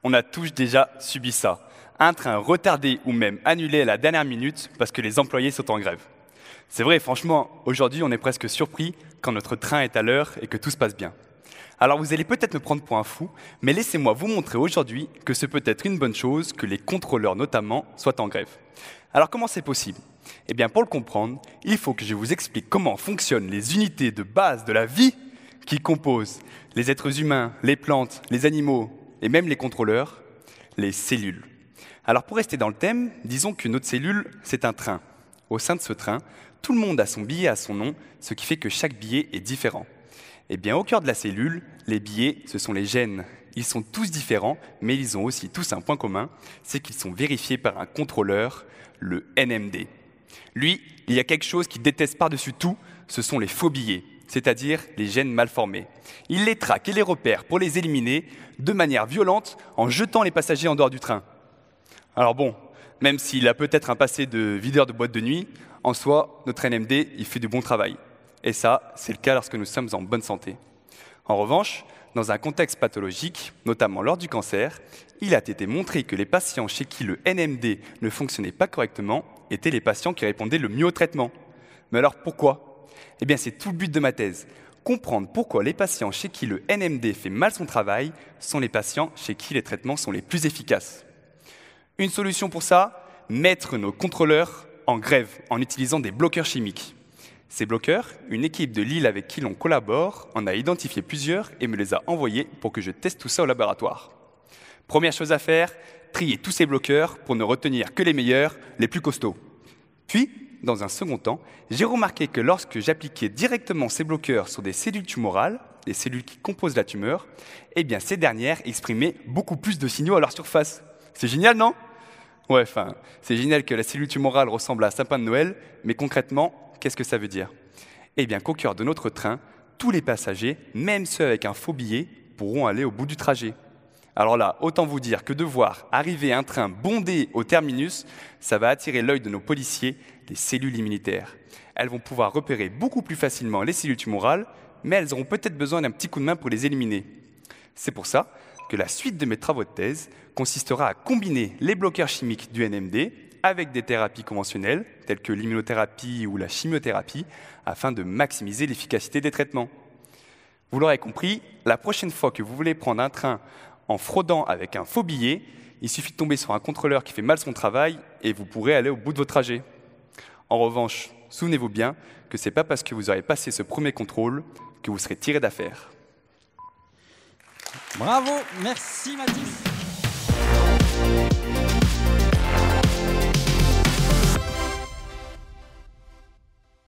On a tous déjà subi ça. Un train retardé ou même annulé à la dernière minute parce que les employés sont en grève. C'est vrai, franchement, aujourd'hui, on est presque surpris quand notre train est à l'heure et que tout se passe bien. Alors vous allez peut-être me prendre pour un fou, mais laissez-moi vous montrer aujourd'hui que c'est peut-être une bonne chose que les contrôleurs notamment soient en grève. Alors comment c'est possible? Eh bien pour le comprendre, il faut que je vous explique comment fonctionnent les unités de base de la vie qui composent les êtres humains, les plantes, les animaux et même les contrôleurs, les cellules. Alors pour rester dans le thème, disons que notre cellule, c'est un train. Au sein de ce train, tout le monde a son billet à son nom, ce qui fait que chaque billet est différent. Eh bien, au cœur de la cellule, les billets, ce sont les gènes. Ils sont tous différents, mais ils ont aussi tous un point commun, c'est qu'ils sont vérifiés par un contrôleur, le NMD. Lui, il y a quelque chose qu'il déteste par-dessus tout, ce sont les faux billets, c'est-à-dire les gènes mal formés. Il les traque et les repère pour les éliminer de manière violente en jetant les passagers en dehors du train. Alors bon, même s'il a peut-être un passé de videur de boîte de nuit, en soi, notre NMD, il fait du bon travail. Et ça, c'est le cas lorsque nous sommes en bonne santé. En revanche, dans un contexte pathologique, notamment lors du cancer, il a été montré que les patients chez qui le NMD ne fonctionnait pas correctement étaient les patients qui répondaient le mieux au traitement. Mais alors pourquoi? Eh bien, c'est tout le but de ma thèse. Comprendre pourquoi les patients chez qui le NMD fait mal son travail sont les patients chez qui les traitements sont les plus efficaces. Une solution pour ça, mettre nos contrôleurs en grève en utilisant des bloqueurs chimiques. Ces bloqueurs, une équipe de Lille avec qui l'on collabore en a identifié plusieurs et me les a envoyés pour que je teste tout ça au laboratoire. Première chose à faire, trier tous ces bloqueurs pour ne retenir que les meilleurs, les plus costauds. Puis, dans un second temps, j'ai remarqué que lorsque j'appliquais directement ces bloqueurs sur des cellules tumorales, les cellules qui composent la tumeur, eh bien ces dernières exprimaient beaucoup plus de signaux à leur surface. C'est génial, non? Ouais, enfin, c'est génial que la cellule tumorale ressemble à un sapin de Noël, mais concrètement, qu'est-ce que ça veut dire? Eh bien qu'au cœur de notre train, tous les passagers, même ceux avec un faux billet, pourront aller au bout du trajet. Alors là, autant vous dire que de voir arriver un train bondé au terminus, ça va attirer l'œil de nos policiers, les cellules immunitaires. Elles vont pouvoir repérer beaucoup plus facilement les cellules tumorales, mais elles auront peut-être besoin d'un petit coup de main pour les éliminer. C'est pour ça que la suite de mes travaux de thèse consistera à combiner les bloqueurs chimiques du NMD avec des thérapies conventionnelles, telles que l'immunothérapie ou la chimiothérapie, afin de maximiser l'efficacité des traitements. Vous l'aurez compris, la prochaine fois que vous voulez prendre un train en fraudant avec un faux billet, il suffit de tomber sur un contrôleur qui fait mal son travail et vous pourrez aller au bout de votre trajet. En revanche, souvenez-vous bien que ce n'est pas parce que vous aurez passé ce premier contrôle que vous serez tiré d'affaire. Bravo, merci Mathis.